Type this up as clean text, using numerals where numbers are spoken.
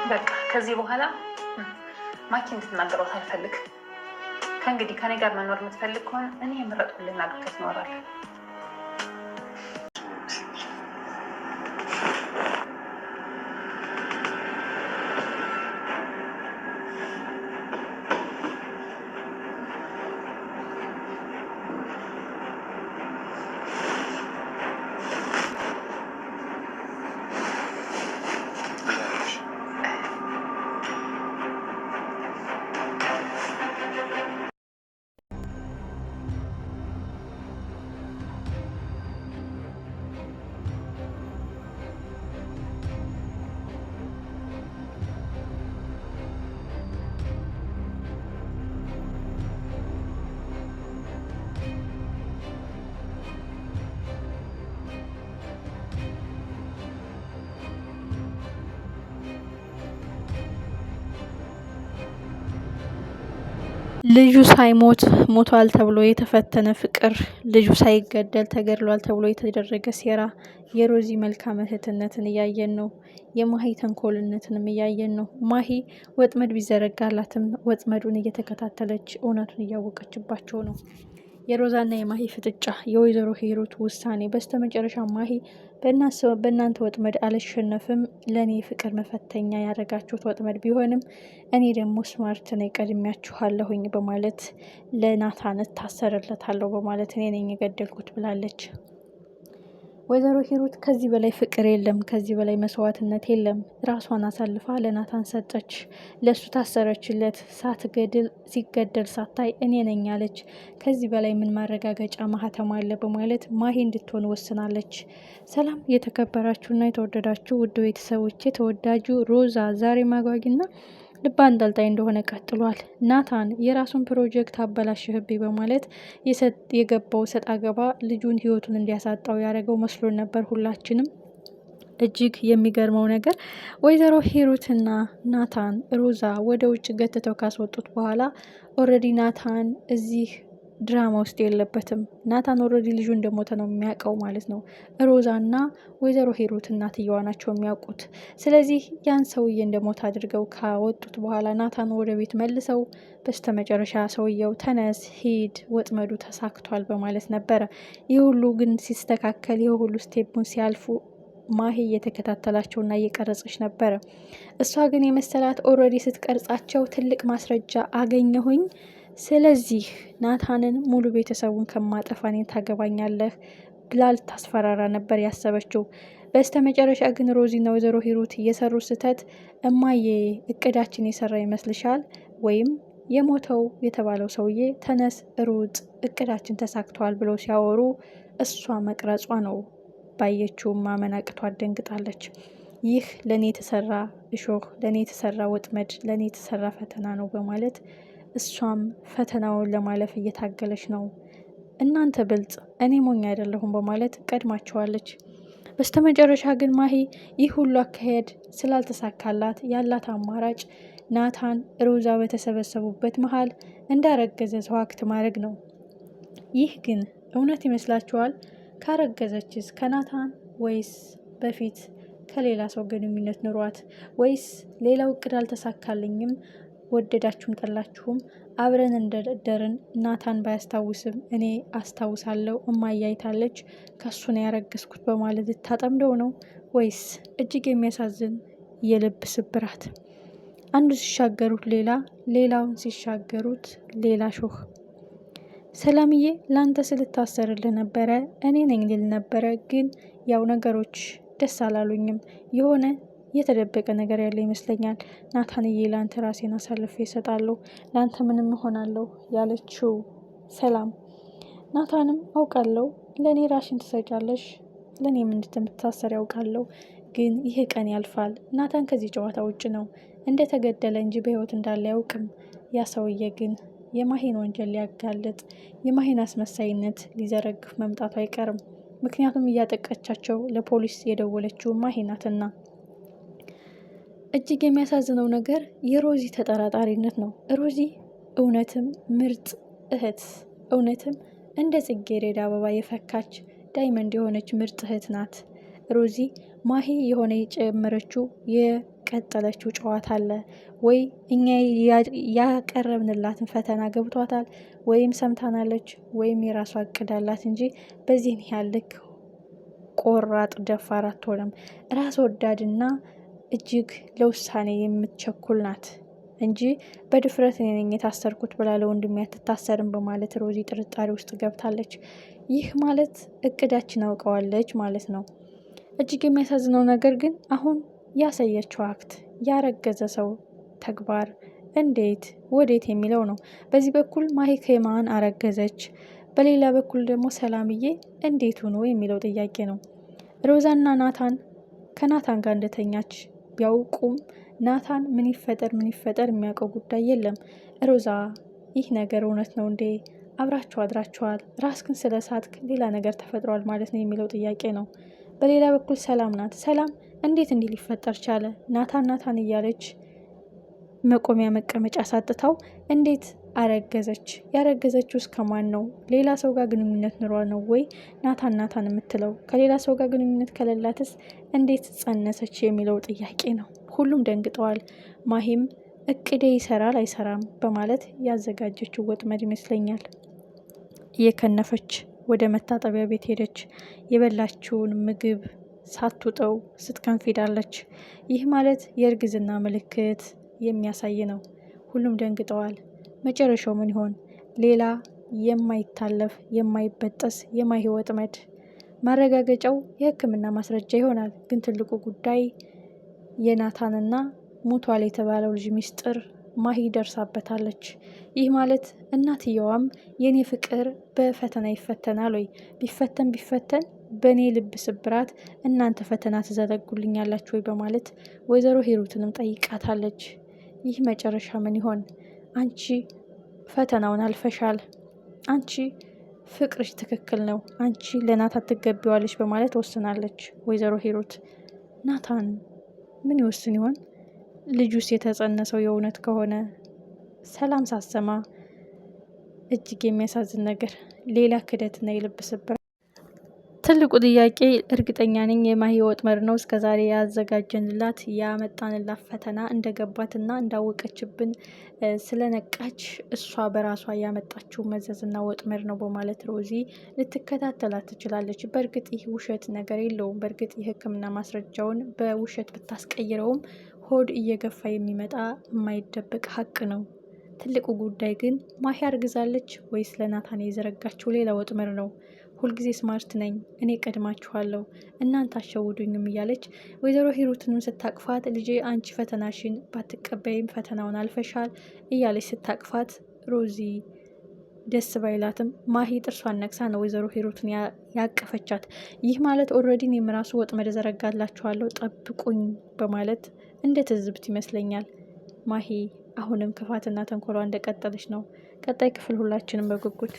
በቃ ከዚህ በኋላ ማኪ እንድትናገሯት አልፈልግም። ከእንግዲህ ከኔ ጋር መኖር የምትፈልግ ከሆነ እኔ የምረጥኩልን አድርገህ ትኖራለህ። ልጁ ሳይሞት ሞቷል ተብሎ የተፈተነ ፍቅር፣ ልጁ ሳይገደል ተገድሏል ተብሎ የተደረገ ሴራ፣ የሮዚ መልካም እህትነትን እያየን ነው። የማሂ ተንኮልነትንም እያየን ነው። ማሂ ወጥመድ ቢዘረጋላትም ወጥመዱን እየተከታተለች እውነቱን እያወቀችባቸው ነው። የሮዛና የማሂ ፍጥጫ፣ የወይዘሮ ሂሩት ውሳኔ፣ በስተመጨረሻ ማሂ በእናንተ ወጥመድ አልሸነፍም፣ ለእኔ ፍቅር መፈተኛ ያደረጋችሁት ወጥመድ ቢሆንም እኔ ደግሞ ስማርት ነኝ ቀድሚያችኋለሁኝ በማለት ለናታን እታሰርለታለሁ በማለት እኔ ነኝ የገደልኩት ብላለች። ወይዘሮ ሂሩት ከዚህ በላይ ፍቅር የለም፣ ከዚህ በላይ መስዋዕትነት የለም። ራሷን አሳልፋ ለናታን ሰጠች፣ ለሱ ታሰረችለት። ሲገደል ሳታይ እኔ ነኝ አለች። ከዚህ በላይ ምን ማረጋገጫ ማህተም አለ በማለት ማሂ እንድትሆን ወስናለች። ሰላም የተከበራችሁና የተወደዳችሁ ውድ ቤተሰቦች፣ ተወዳጁ ሮዛ ዛሬ ማጓጊና ልብ አንጠልጣይ እንደሆነ ቀጥሏል። ናታን የራሱን ፕሮጀክት አበላሽህብኝ በማለት የገባው ሰጥ አገባ ልጁን ህይወቱን እንዲያሳጣው ያደረገው መስሎን ነበር ሁላችንም። እጅግ የሚገርመው ነገር ወይዘሮ ሂሩትና ናታን ሮዛ ወደ ውጭ ገትተው ካስወጡት በኋላ ኦልሬዲ ናታን እዚህ ድራማ ውስጥ የለበትም። ናታን ኦልሬዲ ልጁ እንደሞተ ነው የሚያውቀው ማለት ነው። ሮዛና ወይዘሮ ሂሩት እናትየዋ ናቸው የሚያውቁት። ስለዚህ ያን ሰውዬ እንደሞተ አድርገው ካወጡት በኋላ ናታን ወደ ቤት መልሰው በስተመጨረሻ ሰውየው ተነስ ሂድ፣ ወጥመዱ ተሳክቷል በማለት ነበረ። ይህ ሁሉ ግን ሲስተካከል፣ ይህ ሁሉ ስቴፑን ሲያልፉ ማሂ እየተከታተላቸውና እየቀረጸች ነበረ። እሷ ግን የመሰላት ኦልሬዲ ስትቀርጻቸው ትልቅ ማስረጃ አገኘሁኝ፣ ስለዚህ ናታንን ሙሉ ቤተሰቡን ከማጠፋ እኔን ታገባኛለህ ብላ ልታስፈራራ ነበር ያሰበችው። በስተ መጨረሻ ግን ሮዚና ወይዘሮ ሂሩት እየሰሩ ስህተት፣ እማዬ እቅዳችን የሰራ ይመስልሻል? ወይም የሞተው የተባለው ሰውዬ ተነስ ሩጥ፣ እቅዳችን ተሳክተዋል ብለው ሲያወሩ እሷ መቅረጿ ነው ባየችውም ማመን አቅቷት ደንግጣለች። ይህ ለእኔ የተሰራ እሾህ፣ ለእኔ የተሰራ ወጥመድ፣ ለእኔ የተሰራ ፈተና ነው በማለት እሷም ፈተናውን ለማለፍ እየታገለች ነው። እናንተ ብልጥ እኔ ሞኝ አይደለሁም በማለት ቀድማቸዋለች። በስተመጨረሻ ግን ማሂ ይህ ሁሉ አካሄድ ስላልተሳካላት ያላት አማራጭ ናታን ሮዛ በተሰበሰቡበት መሀል እንዳረገዘ ሰው አክት ማድረግ ነው። ይህ ግን እውነት ይመስላችኋል? ካረገዘችስ ከናታን ወይስ በፊት ከሌላ ሰው ግንኙነት ኑሯት? ወይስ ሌላው እቅድ አልተሳካልኝም፣ ወደዳችሁም ጠላችሁም አብረን እንደደርን ናታን ባያስታውስም እኔ አስታውሳለሁ፣ እማዬ አይታለች፣ ከሱ ነው ያረገዝኩት በማለት ልታጠምደው ነው? ወይስ እጅግ የሚያሳዝን የልብ ስብራት፣ አንዱ ሲሻገሩት ሌላ፣ ሌላውን ሲሻገሩት ሌላ ሾህ። ሰላምዬ ላንተ ስልታሰርልህ ነበረ እኔ ነኝ ልል ነበረ፣ ግን ያው ነገሮች ደስ አላሉኝም፣ የሆነ የተደበቀ ነገር ያለ ይመስለኛል። ናታንዬ ላንተ ራሴን አሳልፌ እሰጣለሁ፣ ላንተ ምንም እሆናለሁ ያለችው ሰላም። ናታንም አውቃለሁ ለእኔ ራሽን ትሰጫለሽ፣ ለእኔም እንድትታሰር ያውቃለሁ፣ ግን ይሄ ቀን ያልፋል። ናታን ከዚህ ጨዋታ ውጭ ነው፣ እንደተገደለ እንጂ በህይወት እንዳለ አያውቅም። ያ ሰውዬ ግን የማሂን ወንጀል ሊያጋልጥ፣ የማሂን አስመሳይነት ሊዘረግፍ መምጣቱ አይቀርም። ምክንያቱም እያጠቀቻቸው ለፖሊስ የደወለችው ማሂ ናትና። እጅግ የሚያሳዝነው ነገር የሮዚ ተጠራጣሪነት ነው። ሮዚ እውነትም ምርጥ እህት፣ እውነትም እንደ ጽጌረዳ አበባ የፈካች ዳይመንድ የሆነች ምርጥ እህት ናት። ሮዚ ማሂ የሆነ የጨመረችው የቀጠለችው ጨዋታ አለ ወይ? እኛ ያቀረብንላትን ፈተና ገብቷታል ወይም ሰምታናለች ወይም የራሷ እቅድ አላት እንጂ በዚህን ያህል ልክ ቆራጥ ደፋር አትሆንም። ራስ ወዳድና እጅግ ለውሳኔ የምትቸኩል ናት እንጂ በድፍረት እኔ ነኝ የታሰርኩት ብላ ለወንድሜ አትታሰርም በማለት ሮዚ ጥርጣሬ ውስጥ ገብታለች። ይህ ማለት እቅዳችን አውቀዋለች ማለት ነው። እጅግ የሚያሳዝነው ነገር ግን አሁን ያሳየችው አክት ያረገዘ ሰው ተግባር እንዴት ወዴት የሚለው ነው። በዚህ በኩል ማሂ ከማን አረገዘች፣ በሌላ በኩል ደግሞ ሰላምዬ እንዴት ሆኖ የሚለው ጥያቄ ነው። ሮዛና ናታን ከናታን ጋር እንደተኛች ቢያውቁም ናታን ምን ይፈጠር የሚያውቀው ጉዳይ የለም። ሮዛ ይህ ነገር እውነት ነው እንዴ? አብራችሁ አድራችኋል፣ ራስክን ስለ ሳትክ ሌላ ነገር ተፈጥሯል ማለት ነው የሚለው ጥያቄ ነው። በሌላ በኩል ሰላም ናት። ሰላም እንዴት እንዲህ ሊፈጠር ቻለ? ናታን እያለች መቆሚያ መቀመጫ ሳጥታው እንዴት አረገዘች? ያረገዘችው እስከማን ነው? ሌላ ሰው ጋር ግንኙነት ኑሯ ነው ወይ ናታን የምትለው? ከሌላ ሰው ጋር ግንኙነት ከሌላትስ እንዴት ጸነሰች የሚለው ጥያቄ ነው። ሁሉም ደንግጠዋል። ማሂም እቅዴ ይሰራል አይሰራም በማለት ያዘጋጀችው ወጥመድ ይመስለኛል። እየከነፈች ወደ መታጠቢያ ቤት ሄደች። የበላችውን ምግብ ሳትውጠው ስትከንፍ ሄዳለች። ይህ ማለት የእርግዝና ምልክት የሚያሳይ ነው። ሁሉም ደንግጠዋል። መጨረሻው ምን ይሆን? ሌላ የማይታለፍ የማይበጠስ የማሂ ወጥመድ። ማረጋገጫው የሕክምና ማስረጃ ይሆናል። ግን ትልቁ ጉዳይ የናታንና ሞቷል የተባለው ልጅ ሚስጥር ማሂ ደርሳበታለች። ይህ ማለት እናትየዋም የኔ ፍቅር በፈተና ይፈተናል ወይ? ቢፈተን በእኔ ልብ ስብራት እናንተ ፈተና ትዘረጉልኛላችሁ ወይ? በማለት ወይዘሮ ሂሩትንም ጠይቃታለች። ይህ መጨረሻ ምን ይሆን? አንቺ ፈተናውን አልፈሻል፣ አንቺ ፍቅርሽ ትክክል ነው፣ አንቺ ለናታን ትገቢዋለች በማለት ወስናለች ወይዘሮ ሂሩት። ናታን ምን ይወስን ይሆን? ልጁስ የተጸነሰው የእውነት ከሆነ? ሰላም ሳሰማ እጅግ የሚያሳዝን ነገር፣ ሌላ ክደትና የልብ ስብራት። ትልቁ ጥያቄ እርግጠኛ ነኝ የማሂ ወጥመድ ነው። እስከዛሬ ያዘጋጀንላት ያመጣንላት ፈተና እንደገባትና እንዳወቀችብን ስለነቃች እሷ በራሷ ያመጣችው መዘዝና ወጥመድ ነው በማለት ሮዚ ልትከታተላት ትችላለች። በእርግጥ ይህ ውሸት ነገር የለውም። በእርግጥ የሕክምና ማስረጃውን በውሸት ብታስቀይረውም ሆድ እየገፋ የሚመጣ የማይደበቅ ሀቅ ነው። ትልቁ ጉዳይ ግን ማሂ አርግዛለች ወይስ ለናታን የዘረጋችው ሌላ ወጥመድ ነው? ሁልጊዜ ስማርት ነኝ እኔ ቀድማችኋለሁ እናንተ አሸውዱኝም እያለች ወይዘሮ ሂሩትንም ስታቅፋት ልጄ አንቺ ፈተናሽን ባትቀበይም ፈተናውን አልፈሻል እያለች ስታቅፋት ሮዚ ደስ ባይላትም ማሂ ጥርሷን ነቅሳ ነው ወይዘሮ ሂሩትን ያቀፈቻት። ይህ ማለት ኦልሬዲ እኔም ራሱ ወጥመድ ዘረጋላችኋለሁ ጠብቁኝ በማለት እንደ ትዝብት ይመስለኛል። ማሂ አሁንም ክፋትና ተንኮሏ እንደቀጠለች ነው። ቀጣይ ክፍል ሁላችንም በጉጉት